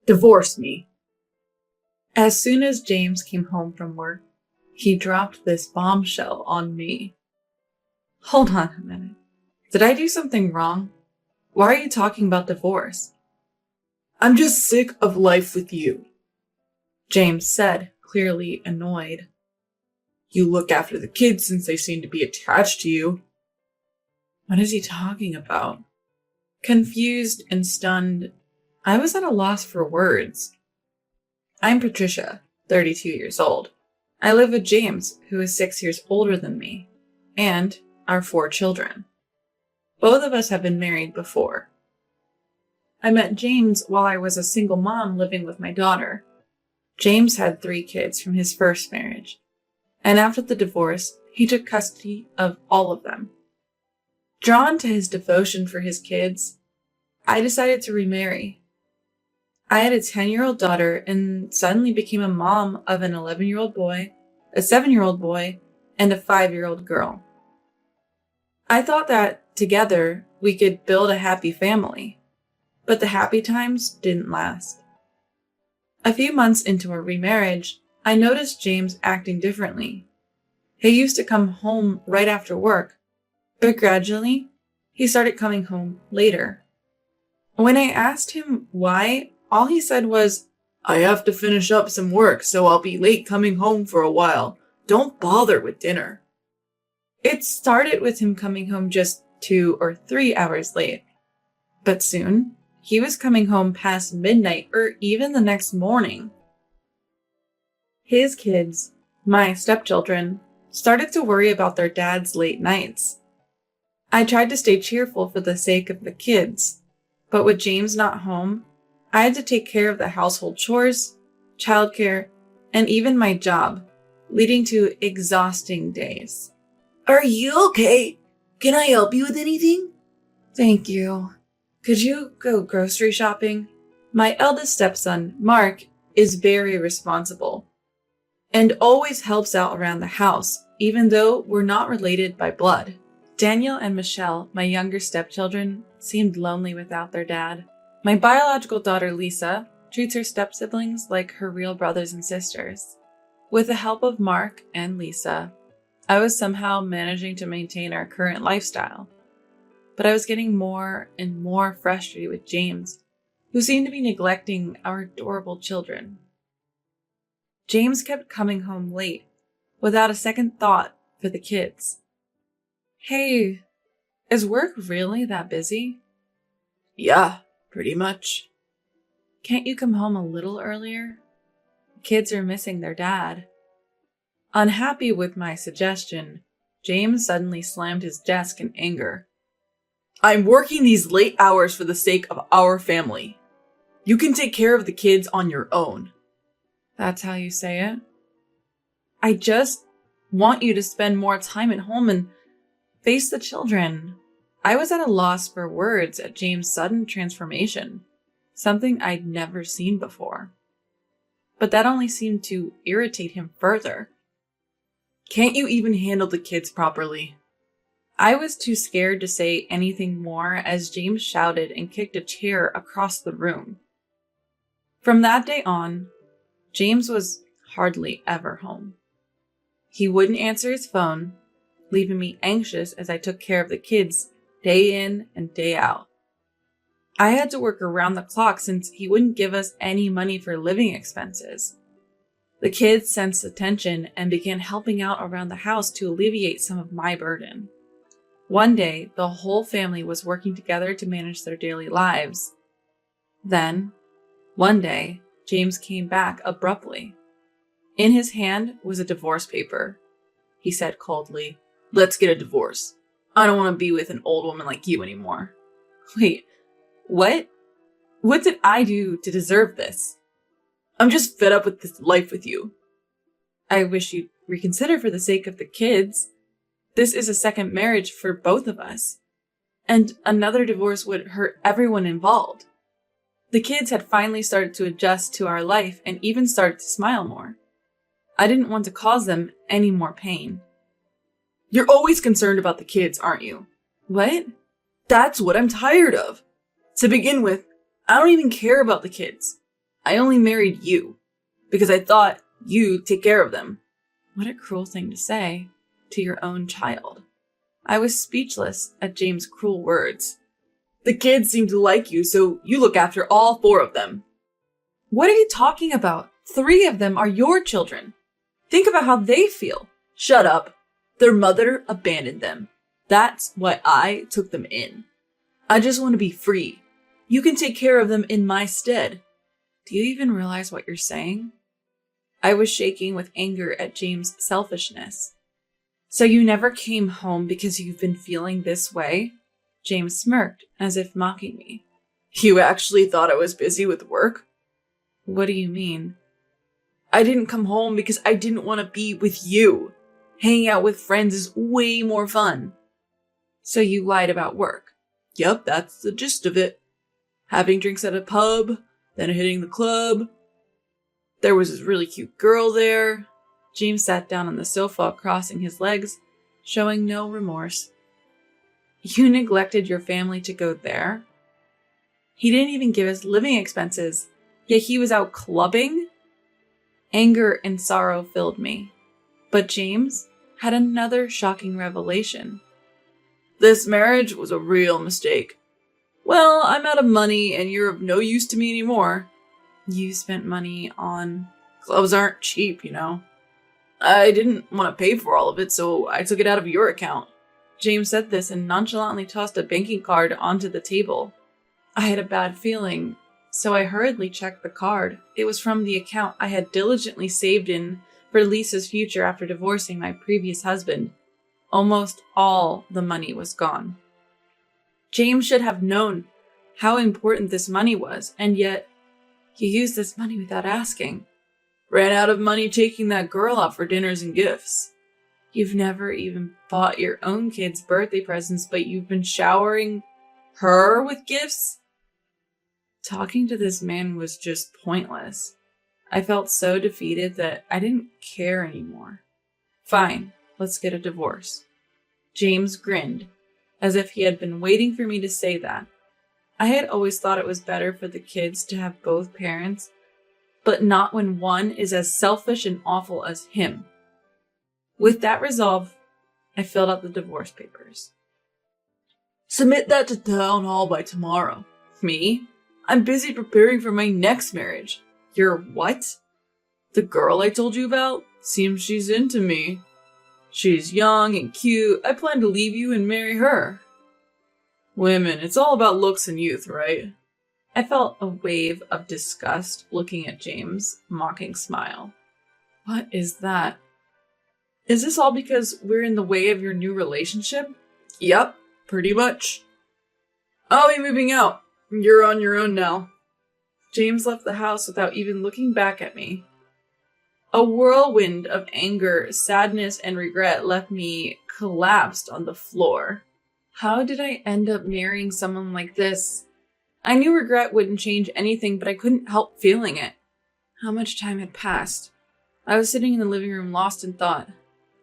Divorce me. As soon as James came home from work, he dropped this bombshell on me. Hold on a minute. Did I do something wrong? Why are you talking about divorce? I'm just sick of life with you, James said, clearly annoyed. You look after the kids since they seem to be attached to you. What is he talking about? Confused and stunned, I was at a loss for words. I'm Patricia, 32 years old. I live with James, who is 6 years older than me, and our 4 children. Both of us have been married before. I met James while I was a single mom living with my daughter. James had 3 kids from his first marriage, and after the divorce, he took custody of all of them. Drawn to his devotion for his kids, I decided to remarry. I had a 10-year-old daughter and suddenly became a mom of an 11-year-old boy, a 7-year-old boy, and a 5-year-old girl. I thought that together we could build a happy family, but the happy times didn't last. A few months into our remarriage, I noticed James acting differently. He used to come home right after work, but gradually he started coming home later. When I asked him why, all he said was, I have to finish up some work, so I'll be late coming home for a while. Don't bother with dinner. It started with him coming home just 2 or 3 hours late. But soon, he was coming home past midnight or even the next morning. His kids, my stepchildren, started to worry about their dad's late nights. I tried to stay cheerful for the sake of the kids, but with James not home, I had to take care of the household chores, childcare, and even my job, leading to exhausting days. Are you okay? Can I help you with anything? Thank you. Could you go grocery shopping? My eldest stepson, Mark, is very responsible and always helps out around the house, even though we're not related by blood. Daniel and Michelle, my younger stepchildren, seemed lonely without their dad. My biological daughter, Lisa, treats her step-siblings like her real brothers and sisters. With the help of Mark and Lisa, I was somehow managing to maintain our current lifestyle. But I was getting more and more frustrated with James, who seemed to be neglecting our adorable children. James kept coming home late, without a second thought for the kids. Hey, is work really that busy? Yeah, pretty much. Can't you come home a little earlier? Kids are missing their dad. Unhappy with my suggestion, James suddenly slammed his desk in anger. I'm working these late hours for the sake of our family. You can take care of the kids on your own. That's how you say it? I just want you to spend more time at home and face the children. I was at a loss for words at James' sudden transformation, something I'd never seen before. But that only seemed to irritate him further. Can't you even handle the kids properly? I was too scared to say anything more as James shouted and kicked a chair across the room. From that day on, James was hardly ever home. He wouldn't answer his phone, leaving me anxious as I took care of the kids day in and day out. I had to work around the clock since he wouldn't give us any money for living expenses. The kids sensed the tension and began helping out around the house to alleviate some of my burden. One day, the whole family was working together to manage their daily lives. Then, one day, James came back abruptly. In his hand was a divorce paper. He said coldly, Let's get a divorce. I don't want to be with an old woman like you anymore. Wait, what? What did I do to deserve this? I'm just fed up with this life with you. I wish you'd reconsider for the sake of the kids. This is a second marriage for both of us, and another divorce would hurt everyone involved. The kids had finally started to adjust to our life and even started to smile more. I didn't want to cause them any more pain. You're always concerned about the kids, aren't you? What? That's what I'm tired of. To begin with, I don't even care about the kids. I only married you because I thought you'd take care of them. What a cruel thing to say to your own child. I was speechless at James' cruel words. The kids seem to like you, so you look after all 4 of them. What are you talking about? 3 of them are your children. Think about how they feel. Shut up. Their mother abandoned them. That's why I took them in. I just want to be free. You can take care of them in my stead. Do you even realize what you're saying? I was shaking with anger at James' selfishness. So you never came home because you've been feeling this way? James smirked, as if mocking me. You actually thought I was busy with work? What do you mean? I didn't come home because I didn't want to be with you. Hanging out with friends is way more fun. So you lied about work? Yep, that's the gist of it. Having drinks at a pub, then hitting the club. There was this really cute girl there. James sat down on the sofa, crossing his legs, showing no remorse. You neglected your family to go there? He didn't even give us living expenses, yet he was out clubbing? Anger and sorrow filled me. But James had another shocking revelation. This marriage was a real mistake. Well, I'm out of money and you're of no use to me anymore. You spent money on... Clubs aren't cheap, you know. I didn't want to pay for all of it, so I took it out of your account. James said this and nonchalantly tossed a banking card onto the table. I had a bad feeling, so I hurriedly checked the card. It was from the account I had diligently saved in for Lisa's future after divorcing my previous husband. Almost all the money was gone. James should have known how important this money was, and yet he used this money without asking. Ran out of money taking that girl out for dinners and gifts. You've never even bought your own kids' birthday presents, but you've been showering her with gifts? Talking to this man was just pointless. I felt so defeated that I didn't care anymore. Fine, let's get a divorce. James grinned, as if he had been waiting for me to say that. I had always thought it was better for the kids to have both parents, but not when one is as selfish and awful as him. With that resolve, I filled out the divorce papers. Submit that to town hall by tomorrow. Me? I'm busy preparing for my next marriage. Your what? The girl I told you about? Seems she's into me. She's young and cute. I plan to leave you and marry her. Women, it's all about looks and youth, right? I felt a wave of disgust looking at James' mocking smile. What is that? Is this all because we're in the way of your new relationship? Yep, pretty much. I'll be moving out. You're on your own now. James left the house without even looking back at me. A whirlwind of anger, sadness, and regret left me collapsed on the floor. How did I end up marrying someone like this? I knew regret wouldn't change anything, but I couldn't help feeling it. How much time had passed? I was sitting in the living room lost in thought.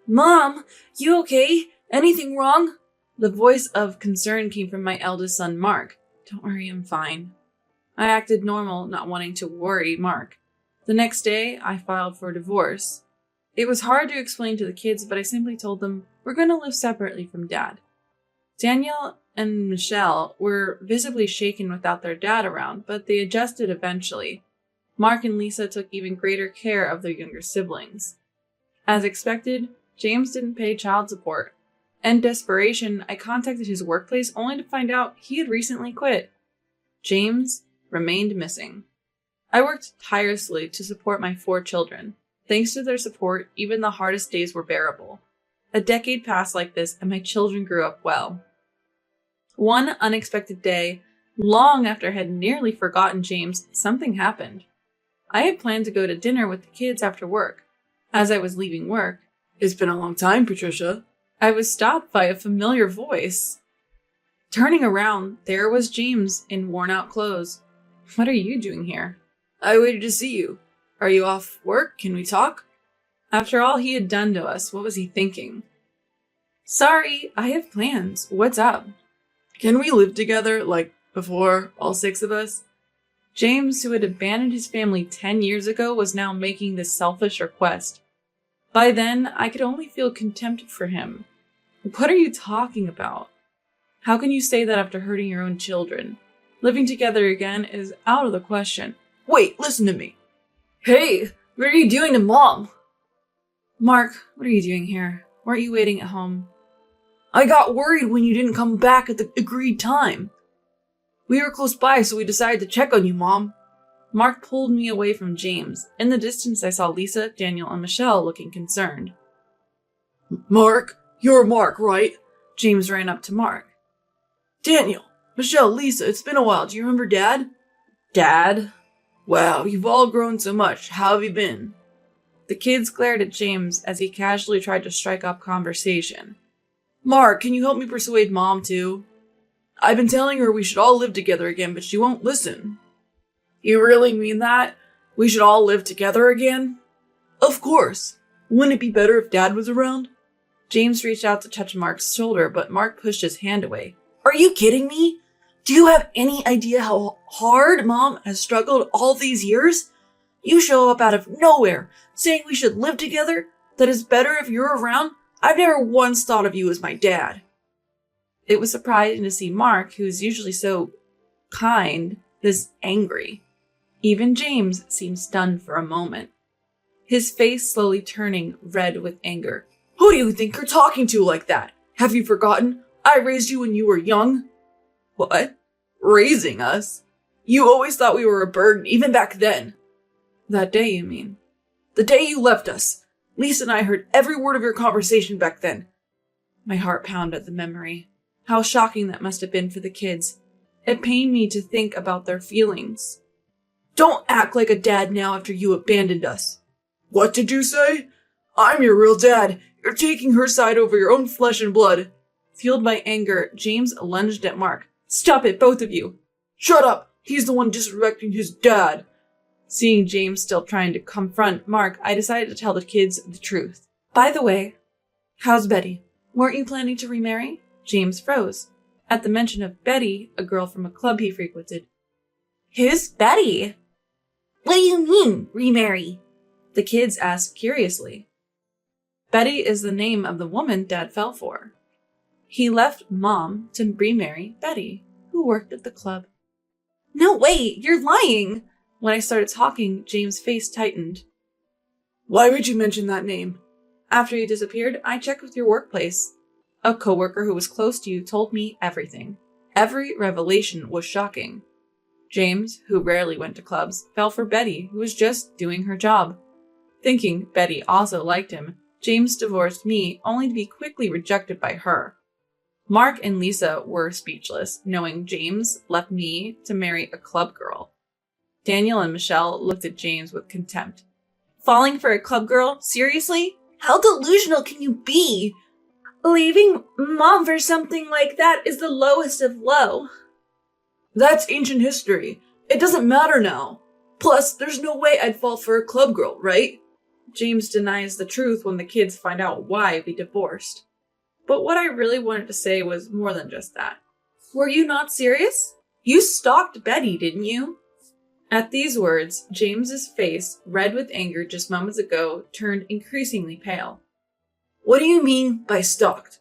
Mom, you okay? Anything wrong? The voice of concern came from my eldest son, Mark. Don't worry, I'm fine. I acted normal, not wanting to worry Mark. The next day, I filed for divorce. It was hard to explain to the kids, but I simply told them we're going to live separately from Dad. Danielle and Michelle were visibly shaken without their dad around, but they adjusted eventually. Mark and Lisa took even greater care of their younger siblings. As expected, James didn't pay child support. In desperation, I contacted his workplace only to find out he had recently quit. James remained missing. I worked tirelessly to support my 4 children. Thanks to their support, even the hardest days were bearable. A decade passed like this, and my children grew up well. One unexpected day, long after I had nearly forgotten James, something happened. I had planned to go to dinner with the kids after work. As I was leaving work, "It's been a long time, Patricia," I was stopped by a familiar voice. Turning around, there was James in worn-out clothes. What are you doing here? I waited to see you. Are you off work? Can we talk? After all he had done to us, what was he thinking? Sorry, I have plans. What's up? Can we live together, like before, all 6 of us? James, who had abandoned his family 10 years ago, was now making this selfish request. By then, I could only feel contempt for him. What are you talking about? How can you say that after hurting your own children? Living together again is out of the question. Wait, listen to me. Hey, what are you doing to Mom? Mark, what are you doing here? Weren't you waiting at home? I got worried when you didn't come back at the agreed time. We were close by, so we decided to check on you, Mom. Mark pulled me away from James. In the distance, I saw Lisa, Daniel, and Michelle looking concerned. Mark, you're Mark, right? James ran up to Mark. Daniel, Michelle, Lisa, it's been a while. Do you remember Dad? Dad? Wow, you've all grown so much. How have you been? The kids glared at James as he casually tried to strike up conversation. Mark, can you help me persuade Mom too? I've been telling her we should all live together again, but she won't listen. You really mean that? We should all live together again? Of course. Wouldn't it be better if Dad was around? James reached out to touch Mark's shoulder, but Mark pushed his hand away. Are you kidding me? Do you have any idea how hard Mom has struggled all these years? You show up out of nowhere, saying we should live together, that it's better if you're around. I've never once thought of you as my dad. It was surprising to see Mark, who is usually so kind, this angry. Even James seemed stunned for a moment, his face slowly turning red with anger. Who do you think you're talking to like that? Have you forgotten? I raised you when you were young. What? Raising us? You always thought we were a burden, even back then. That day, you mean? The day you left us. Lisa and I heard every word of your conversation back then. My heart pounded at the memory. How shocking that must have been for the kids. It pained me to think about their feelings. Don't act like a dad now after you abandoned us. What did you say? I'm your real dad. You're taking her side over your own flesh and blood. Fueled by anger, James lunged at Mark. Stop it, both of you. Shut up. He's the one disrespecting his dad. Seeing James still trying to confront Mark, I decided to tell the kids the truth. By the way, how's Betty? Weren't you planning to remarry? James froze. At the mention of Betty, a girl from a club he frequented. Who's Betty? What do you mean, remarry? The kids asked curiously. Betty is the name of the woman Dad fell for. He left Mom to remarry Betty, who worked at the club. No way, you're lying! When I started talking, James' face tightened. Why would you mention that name? After you disappeared, I checked with your workplace. A coworker who was close to you told me everything. Every revelation was shocking. James, who rarely went to clubs, fell for Betty, who was just doing her job. Thinking Betty also liked him, James divorced me, only to be quickly rejected by her. Mark and Lisa were speechless, knowing James left me to marry a club girl. Daniel and Michelle looked at James with contempt. Falling for a club girl? Seriously? How delusional can you be? Leaving Mom for something like that is the lowest of low. That's ancient history. It doesn't matter now. Plus, there's no way I'd fall for a club girl, right? James denies the truth when the kids find out why we divorced. But what I really wanted to say was more than just that. Were you not serious? You stalked Betty, didn't you? At these words, James's face, red with anger just moments ago, turned increasingly pale. What do you mean by stalked?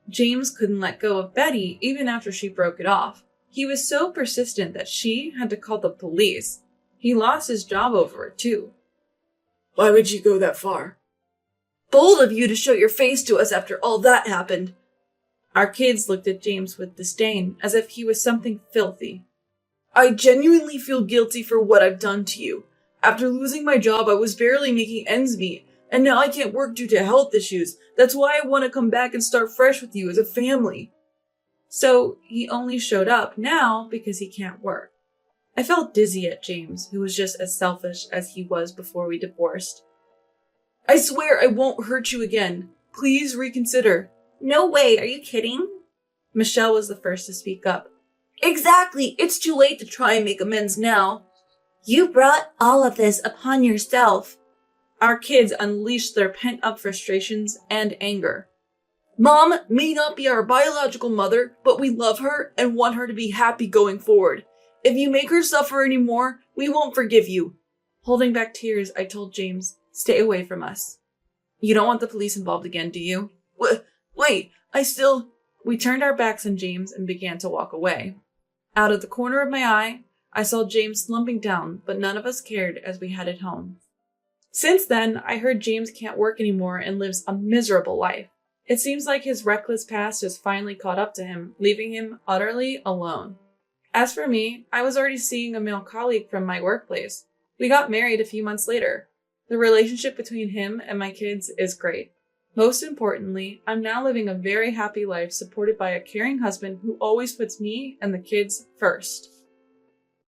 James couldn't let go of Betty even after she broke it off. He was so persistent that she had to call the police. He lost his job over it, too. Why would you go that far? Bold of you to show your face to us after all that happened. Our kids looked at James with disdain, as if he was something filthy. I genuinely feel guilty for what I've done to you. After losing my job, I was barely making ends meet, and now I can't work due to health issues. That's why I want to come back and start fresh with you as a family. So he only showed up now because he can't work. I felt dizzy at James, who was just as selfish as he was before we divorced. I swear I won't hurt you again. Please reconsider. No way, are you kidding? Michelle was the first to speak up. Exactly, it's too late to try and make amends now. You brought all of this upon yourself. Our kids unleashed their pent-up frustrations and anger. Mom may not be our biological mother, but we love her and want her to be happy going forward. If you make her suffer anymore, we won't forgive you. Holding back tears, I told James, stay away from us. You don't want the police involved again, do you? Wait, We turned our backs on James and began to walk away. Out of the corner of my eye, I saw James slumping down, but none of us cared as we headed home. Since then, I heard James can't work anymore and lives a miserable life. It seems like his reckless past has finally caught up to him, leaving him utterly alone. As for me, I was already seeing a male colleague from my workplace. We got married a few months later. The relationship between him and my kids is great. Most importantly, I'm now living a very happy life supported by a caring husband who always puts me and the kids first.